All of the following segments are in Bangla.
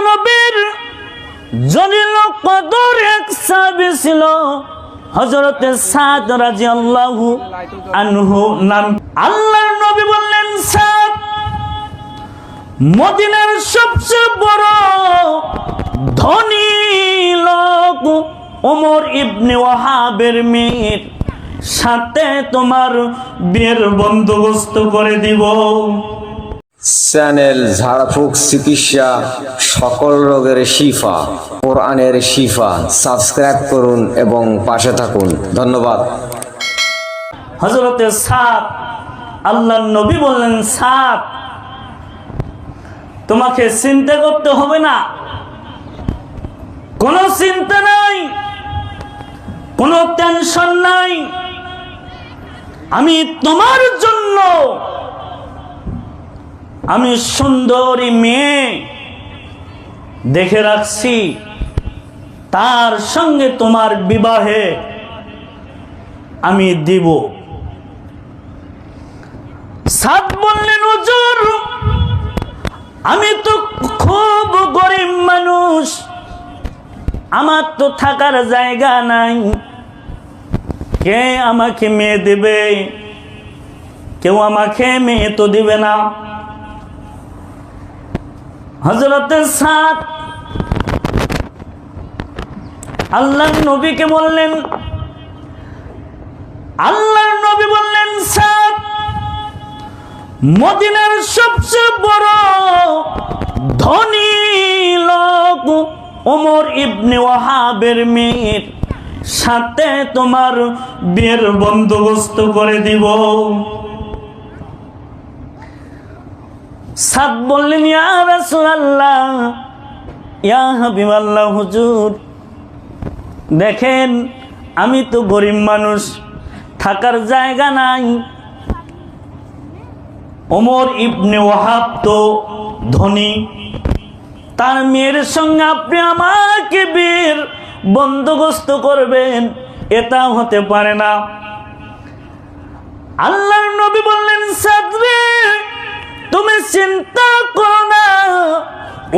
বিশ্বনবীর জলিল কদর এক সাহাবী ছিল হযরতে সাদ রাদিয়াল্লাহু আনহু নাম। আল্লাহর নবী বললেন, সাদ মদিনার সবচেয়ে বড় ধনী লোক ওমর ইবনে ওয়াহাবের মেয়ের সাথে তোমার বিয়ের বন্দোবস্ত করে দিব। চ্যানেল ঝাড়ফুঁক চিকিৎসা, সকল রোগের শিফা, কোরআনের শিফা। সাবস্ক্রাইব করুন এবং পাশে থাকুন। ধন্যবাদ। হযরতে সাদ, আল্লাহর নবী বললেন, সাদ তোমাকে চিন্তা করতে হবে না, কোনো চিন্তা নাই, কোনো টেনশন নাই। আমি তোমার জন্য আমি সুন্দরী মেয়ে দেখে রাখছি, তার সঙ্গে তোমার বিবাহে আমি দিব। সাদ বললেন, হুজুর আমি তো খুব গরিব মানুষ, আমার তো থাকার জায়গা নাই, কে আমাকে মেয়ে দেবে? কেউ আমাকে মেয়ে তো দিবে না। হযরতে সাদ আল্লাহর নবীকে বললেন, আল্লাহর নবী বললেন, সাদ মদিনার সবচেয়ে বড় ধনী লোক ওমর ইবনে ওয়াহাবের মেয়ের সাথে তোমার বিয়ের বন্দোবস্ত করে দিব। সাদ বললেন, ইয়া রাসূলুল্লাহ, ইয়া হাবিবাল্লাহ, হুজুর দেখেন আমি তো গরিব মানুষ, থাকার জায়গা নাই। ওমর ইবনে ওয়াহাব তো ধনী, তার মেয়ের সঙ্গে আপনি আমাকে বিয়ের বন্দোবস্ত করবেন, এটা হতে পারে না। আল্লাহর নবী বললেন, সাদ রে তুমি চিন্তা করো না,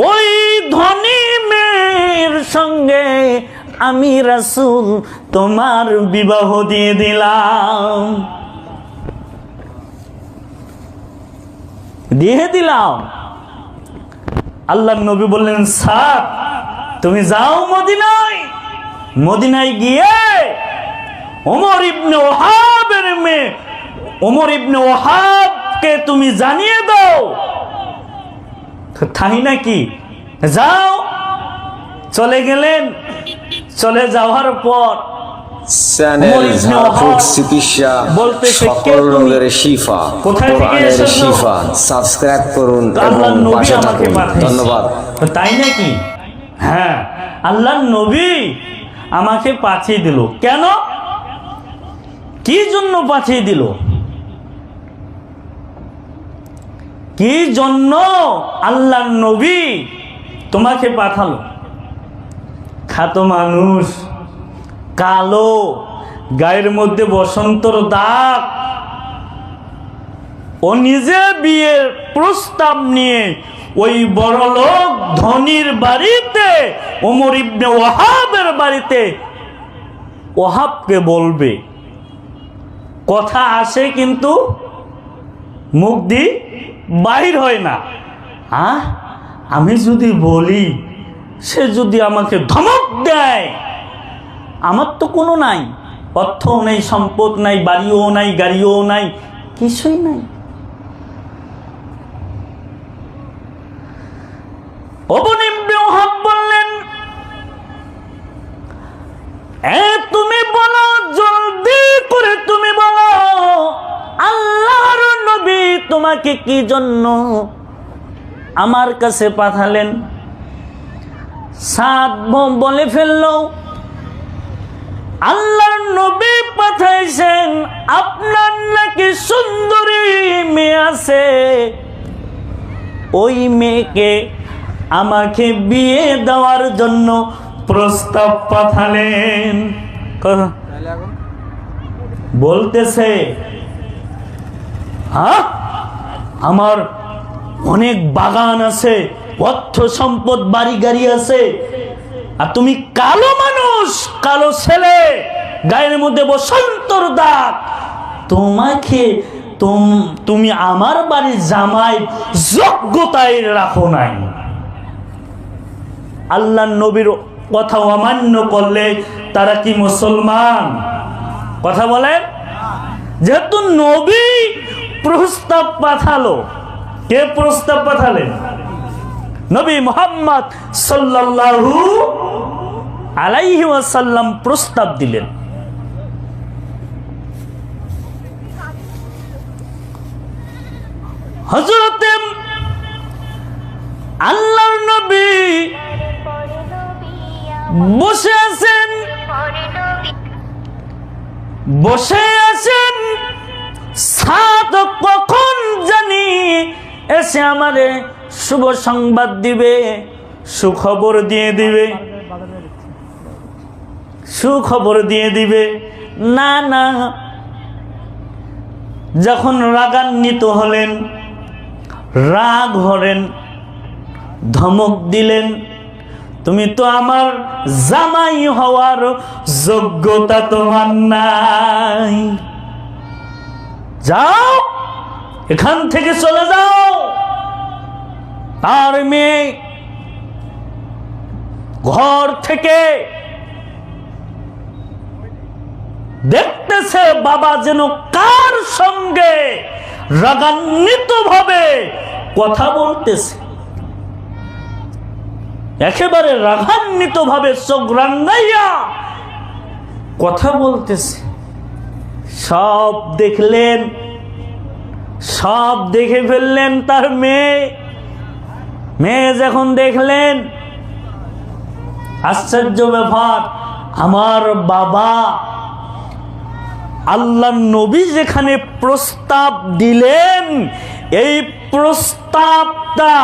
ওই ধনী মেয়ের সঙ্গে আমি রাসূল তোমার বিবাহ দিয়ে দিলাম, দিয়ে দিলাম। আল্লাহর নবী বললেন, সাদ তুমি যাও মদিনায়, মদিনায় গিয়ে ওমর ইবনে ওয়াহাবের মেয়ে ওমর ইবনে ওয়াহাবকে তুমি জানিয়ে দাও। তাই নাকি? যাও। চলে গেলেন। চলে যাওয়ার পর চ্যানেল ঝাড়ফুঁক চিকিৎসা, সকল রোগের শিফা, কোরআনের শিফা। সাবস্ক্রাইব করুন এবং পাশে থাকুন। ধন্যবাদ। তাই নাকি? হ্যাঁ, আল্লাহর নবী আমাকে পাঠিয়ে দিল। কেন? কি জন্য পাঠিয়ে দিল? কি জন্য আল্লাহর নবী তোমাকে পাঠালো? খাটো মানুষ, কালো, গায়ের মধ্যে বসন্তর দাগ, ও নিজে বিয়ের প্রস্তাব নিয়ে ওই বড়লোক ধনীর বাড়িতে, ওমর ইবনে ওয়াহাবের বাড়িতে ওয়াহাবকে বলবে। কথা আসে কিন্তু মুখ দিয়ে বাহির হয় না। আমি যদি বলি, সে যদি আমাকে ধমক দেয়, আমার তো কোনো নাই, অর্থও নেই, সম্পদ নাই, বাড়িও নাই, গাড়িও নাই, কিছুই নাই। ওমর ইবনে ওয়াহাব বললেন, তুমি বলো, জলদি করে তুমি বলো, আল্লাহর নবী তোমাকে কি জন্য আমার কাছে পাঠালেন? সাদ বলে ফেলল, আল্লাহর নবী পাঠাইছেন আপনার নাকি সুন্দরী মেয়ে আছে, ওই মেয়েকে আমাকে বিয়ে দেওয়ার জন্য প্রস্তাব পাঠালেন। বলতেছে, আমার অনেক বাগান আছে, অর্থ সম্পদ বাড়ি গাড়ি আছে, আর তুমি কালো মানুষ, কালো ছেলে, গায়ের মধ্যে বসন্তর দাগ, তোমাকে তুমি আমার বাড়ির জামাই যোগ্যতায় রাখো নাই। আল্লাহ নবীর কথা অমান্য করলে তারা কি মুসলমান? কথা বলেন। যেহেতু নবী প্রস্তাব পাঠালো, কে প্রস্তাব পাঠালেন? নবী মুহাম্মদ সাল্লাল্লাহু আলাইহি ওয়াসাল্লাম প্রস্তাব দিলেন। হযরতে আল্লাহর নবী বসে আছেন, সাত কখন জানি এসে আমারে শুভ সংবাদ দিবে, সুখবর দিয়ে দিবে, সুখবর দিয়ে দিবে। না না, যখন রাগান্বিত হলেন, রাগ হলেন, ধমক দিলেন, তুমি তো আমার জামাই হওয়ার যোগ্যতা তোমার নাই, যাও এখান থেকে চলে যাও। তার মেয়ে ঘর থেকে দেখতেছে বাবা যেন কার সঙ্গে রাগান্বিত ভাবে কথা বলতেছে, একেবারে রাগান্বিত ভাবে চোখ রাঙ্গাইয়া কথা বলতেছে। সব দেখলেন, সব দেখে ফেললেন তার মেয়ে। মেয়ে যখন দেখলেন, আশ্চর্য ব্যাপার, আমার বাবা আল্লাহর নবী যেখানে প্রস্তাব দিলেন, এই প্রস্তাবটা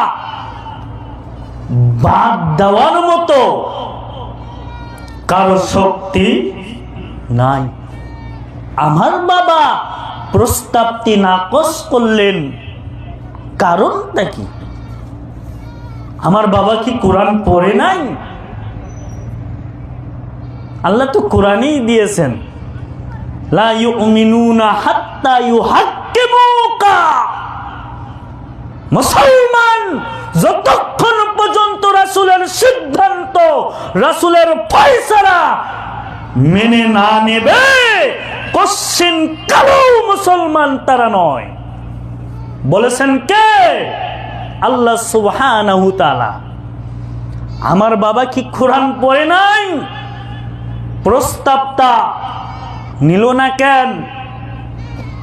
বাদ দেওয়ার মতো কারো শক্তি নাই। আমার বাবা প্রস্তাবটি নাকচ করলেন, কারণটা কি? আমার বাবা কি কোরআন পড়ে নাই? আল্লাহ তো কোরআনই দিয়েছেন, লা ইউমিনুনা হাত্তা ইউহাক্কিমুকা। মুসলমান যতক্ষণ পর্যন্ত রাসূলের সিদ্ধান্ত, রাসূলের ফয়সালা মেনে না নেবে, কশ্চিন কালো মুসলমান তারা নয়। বলেছেন কে? আল্লাহ সুবহানাহু তাআলা। আমার বাবা কি কোরআন পড়ে নাই? প্রস্তাবটা নিল না কেন?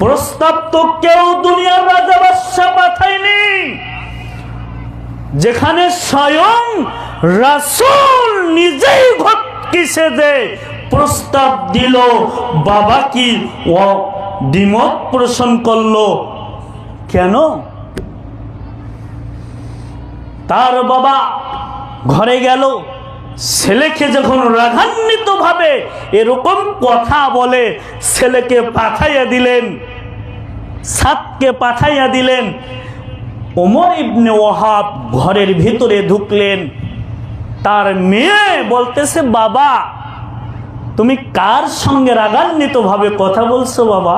প্রস্তাব তো কেউ দুনিয়ার রাজা বাদশা পাঠায়নি, যেখানে স্বয়ং রাসূল নিজেই ঘটকি সেজে প্রস্তাব দিল, বাবা কি দ্বিমত পোষণ করলো কেন? তার বাবা ঘরে গেল, ছেলেকে যখন রাগান্বিত ভাবে এরকম কথা বলে, ছেলেকে পাঠাইয়া দিলেন, সাতকে পাঠাইয়া দিলেন। ওমর ইবনে ওয়াহাব ঘরের ভিতরে ঢুকলেন, তার মেয়ে বলতেছে, বাবা তুমি কার সঙ্গে রাগান্বিত ভাবে কথা বলছো বাবা?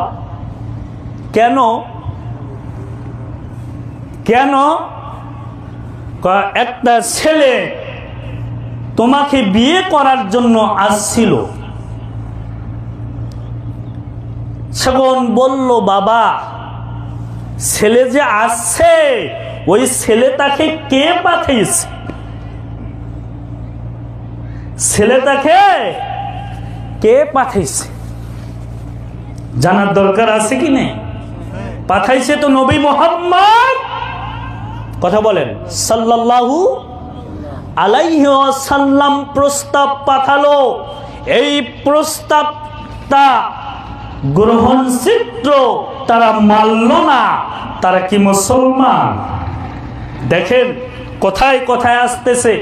কেন কেন? একটা ছেলে তোমাকে বিয়ে করার জন্য আসছিল। সেখন বলল, বাবা ছেলে যে আসছে, ওই ছেলেটাকে কে পাঠিয়েছে? ছেলেটাকে কে পাঠাইছে জানার দরকার আছে কি নেই? পাঠাইছে তো নবী মুহাম্মদ, কথা বলেন, সাল্লাল্লাহু আলাইহি ওয়াসাল্লাম প্রস্তাব পাঠালো। এই প্রস্তাবটা গ্রহণযোগ্য তারা মানল না। তারা কি মুসলমান? দেখেন কোথায় কোথায় আসতেছে।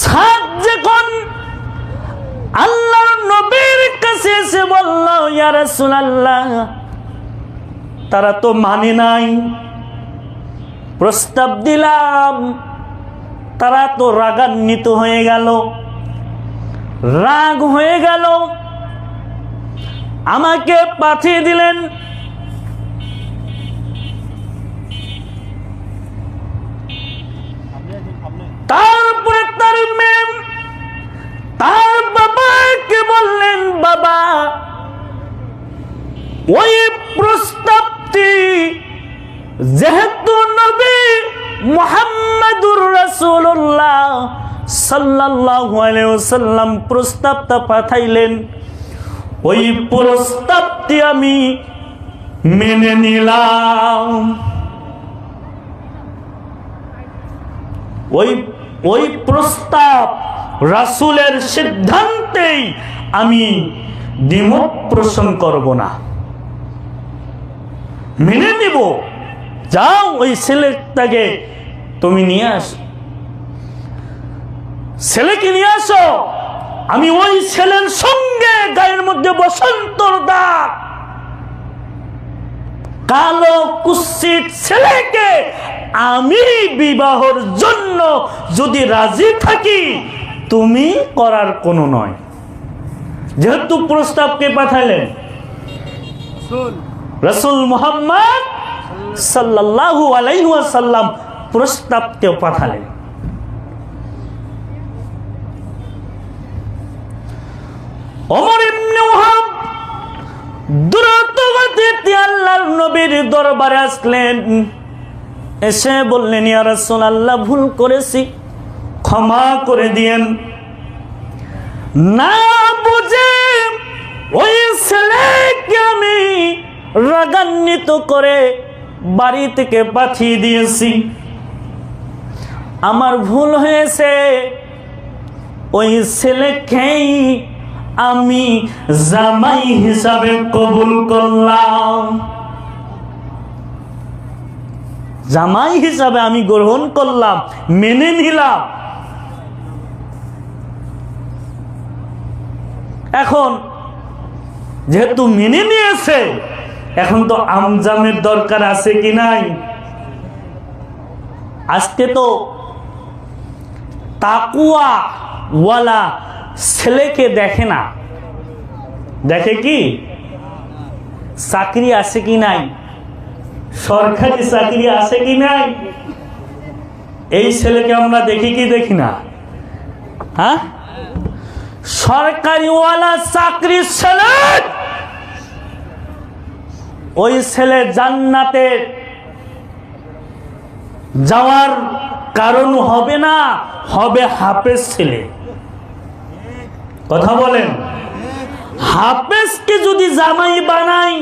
সাত যখন আল্লাহর নবীর কাছে এসে বলল, ইয়া রাসূলুল্লাহ তারা তো মানে নাই। প্রস্তাব দিলাম, তারা তো রাগান্বিত হয়ে গেল, রাগ হয়ে গেল, আমাকে পাঠিয়ে দিলেন। তারপরে তার মেয়ে তার বাবাকে বললেন, বাবা ওই প্রস্তাবটি যেহেতু নবী মুহাম্মদুর রাসূলুল্লাহ সাল্লাল্লাহু আলাইহি ওয়াসাল্লাম প্রস্তাবটা পাঠাইলেন, ওই প্রস্তাবটি আমি মেনে নিলাম। ওই প্রস্তাব রাসূলের সিদ্ধান্তেই আমি দ্বিমত পোষণ করব না, মেনে নিব। যাও ওই ছেলেটাকে তুমি নিয়ে আসো, ছেলেকে নিয়ে আসো। আমি ওই ছেলের সঙ্গে গায়ের মধ্যে বসন্তর দাগ, কালো কুৎসিত ছেলেকে আমি বিবাহর জন্য যদি রাজি থাকি, তুমি করার কোনো নয়। যেহেতু প্রস্তাবকে পাঠালেন রাসূল মুহাম্মদ সাল্লাল্লাহু আলাইহি ওয়াসাল্লাম, প্রস্তাবকে পাঠালেন। ওমর ইবনে ওয়াহাব দ্রুত গতিতে আল্লাহর নবীর দরবারে আসলেন, এসে বললেন, ইয়া রাসূলুল্লাহ, ভুল করেছি, ক্ষমা করে দিয়েন। না বুঝে ওই ছেলেকে আমি রাগান্বিত করে বাড়ি থেকে পাঠিয়ে দিয়েছি, আমার ভুল হয়েছে। ওই ছেলেকেই আমি জামাই হিসাবে কবুল করলাম, জামাই হিসাবে আমি গ্রহণ করলাম, মেনে নিলাম। এখন যেহেতু মেনে নিয়েছে, এখন তো আমজামের দরকার আছে কি নাই? আজকে তো তাকুয়া ওয়ালা ছেলেকে দেখে না, দেখে কি চাকরি আছে কি নাই, সরকারি চাকরি আছে কি নাই। এই ছেলেকে আমরা দেখি কি দেখি না? হ্যাঁ, সরকারি ওয়ালা চাকরির ছেলে, ওই ছেলে জান্নাতে যাওয়ার কারণ হবে না, হবে হাফেজ ছেলে। কথা বলেন, হাফেজকে যদি জামাই বানাই,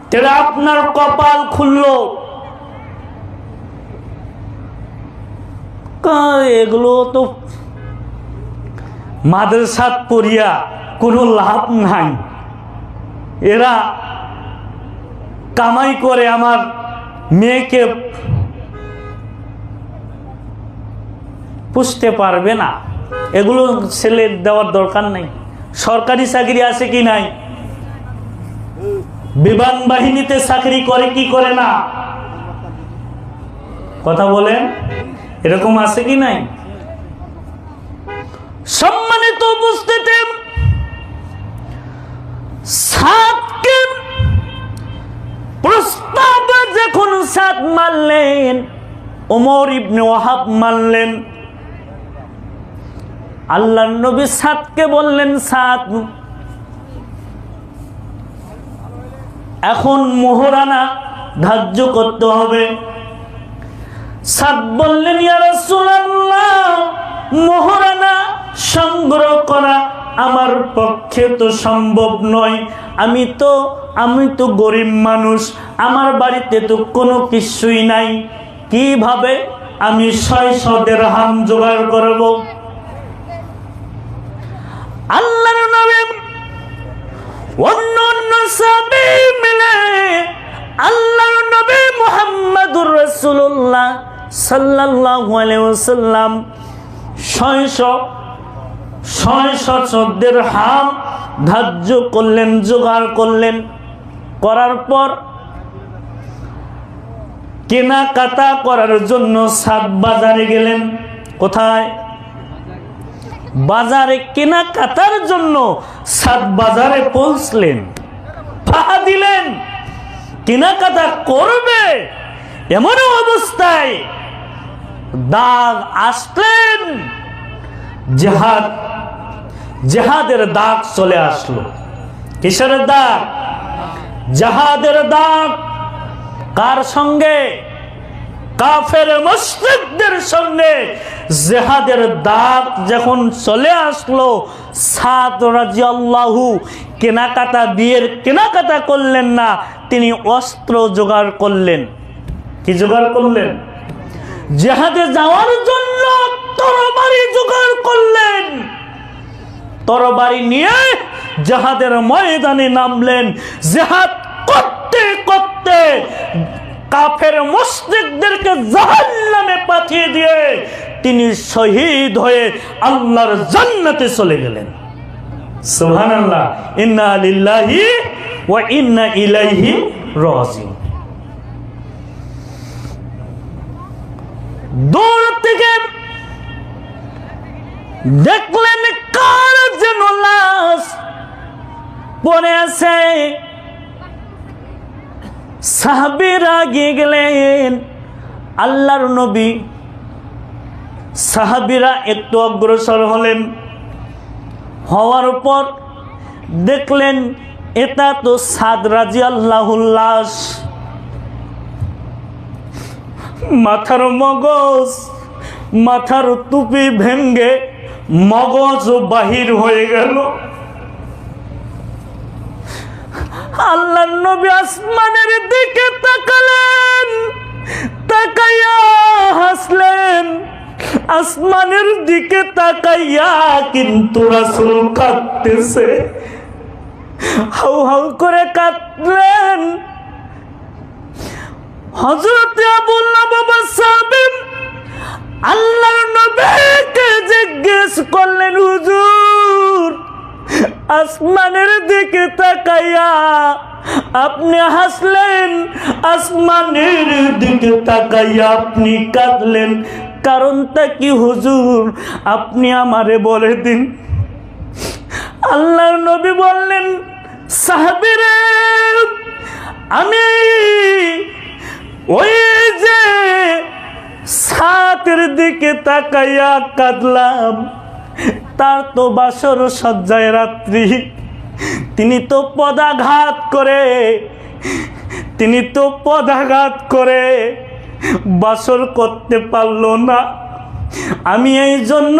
তাহলে আপনার কপাল খুলল। এগুলো তো মাদ্রাসাত পড়িয়া কোনো লাভ নাই, এরা কামাই করে আমার মেয়েকে পুষতে পারবে না, এগুলো ছেলে দেওয়ার দরকার নেই। সরকারি চাকরি আছে কি নাই? বিমান বাহিনীতে চাকরি করে কি করে না? কথা বলেন, এরকম আছে কি নাই? সম্মানিত উপস্থিতি, সাতকে প্রস্তাব যখন সাত মানলেন, ওমর ইবনে ওয়াহাব মানলেন। আল্লাহর নবী সাতকে বললেন, সাত এখন মোহরানা ধার্য করতে হবে। সাত বললেন, ইয়া রাসূলুল্লাহ, মোহরানা সংগ্রহ করা আমার পক্ষে তো সম্ভব নয়, আমি তো গরিব মানুষ, আমার বাড়িতে তো কোনো কিছুই নাই, কিভাবে আমি 600 দিরহাম জোগাড় করব? আল্লাহর নবী অন্য সাহাবী মিলে আল্লাহর নবী মুহাম্মদুর রাসূলুল্লাহ সাল্লাল্লাহু আলাইহি ওয়াসাল্লাম 600 দিরহাম ধার্য করলেন, জোগাড় করলেন। করার পর কেনাকাটা করার জন্য সাত বাজারে গেলেন। কোথায়? বাজারে কেনাকাটার জন্য সাত বাজারে পৌঁছলেন, পা দিলেন, কেনাকাটা করবে। এমন অবস্থায় দাগ আসলেন, জেহাদের দাগ চলে আসলো। কিসের দাগ? জেহাদের দাগ। কার সঙ্গে? কাফের মুশরিকদের সঙ্গে জেহাদের দাগ যখন চলে আসলো, সাদ রাদিয়াল্লাহু কেনাকাটা, বিয়ের কেনাকাটা করলেন না, তিনি অস্ত্র জোগাড় করলেন। কি জোগাড় করলেন? জেহাদে যাওয়ার জন্য তরবারি জোগাড় করলেন। তরবারি নিয়ে জেহাদের ময়দানে নামলেন। জেহাদ করতে করতে কাফের মুশরিকদেরকে জাহান্নামে পাঠিয়ে দিয়ে তিনি শহীদ হয়ে আল্লাহর জান্নাতে চলে গেলেন। সুবহানাল্লাহ। ইন্না লিল্লাহি ওয়া ইন্না ইলাইহি রাজিউন। দূর থেকে দেখলেন কার যেন লাশ পড়ে আছে। সাহাবীরা এগিয়ে গেলেন। আল্লাহর নবী, সাহাবীরা একটু অগ্রসর হলেন। হওয়ার পর দেখলেন এটা তো সাদ রাদিয়াল্লাহুর লাশ। মাথার মগজ, মাথার টুপি ভেঙ্গে মগজ বাহির হয়ে গেল। আল্লাহর নবী আসমানের দিকে তাকালেন, তাকাইয়া হাসলেন। আসমানের দিকে তাকাইয়া কিন্তু রাসূল কাঁদতেছে, হাউ হাউ করে কাঁদলেন। হযরত আব্দুল্লাহ বাবা সাহেব আল্লাহর নবীকে জিজ্ঞেস করলেন, হুজুর আসমানের দিকে তাকাইয়া আপনি হাসলেন, আসমানের দিকে তাকাইয়া আপনি কাঁদলেন, কারণটা কি হুজুর? আপনি আমারে বলে দিন। আল্লাহর নবী বললেন, সাহাবীরা আমি ওই যে সাতের দিকে তাকাইয়া কাঁদলাম, তার তো বাসর সজ্জায় রাত্রি, তিনি তো পদাঘাত করে বাসর করতে পারল না। আমি এই জন্য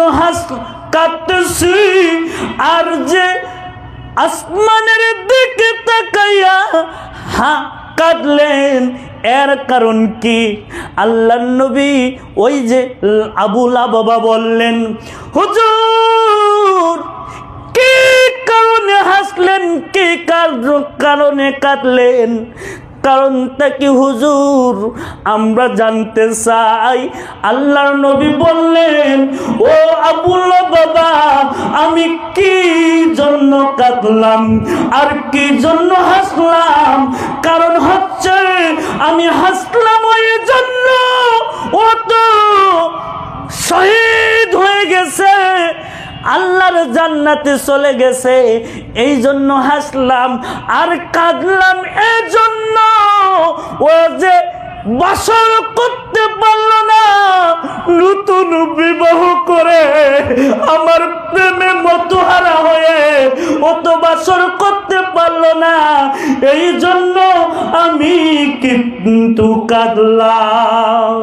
কাঁদতেছি। আর যে আসমানের দিকে তাকাইয়া কাঁদলেন, এর কারণ কি? আল্লাহর নবী ওই যে আবু লাবাবা বললেন, হুজুর কি কারণে হাসলেন, কি কারণে কাঁদলেন, কারণটা কি হুজুর আমরা জানতে চাই। আল্লাহর নবী বললেন, ও আবু লাবাবা আমি কি জন্য কাঁদলাম আর কি জন্য হাসলাম? কারণ হচ্ছে আমি হাসলাম ওই জন্য ও তো শহীদ হয়ে গেছে, আল্লাহর জান্নাতে চলে গেছে, এই জন্য হাসলাম। আর কাঁদলাম এই জন্য ও যে বাসর করতে পারল না, নতুন বিবাহ করে আমার প্রেমে মতহারা হয়ে ও তো বাসর করতে পারল না, এই জন্য আমি কিন্তু কাঁদলাম।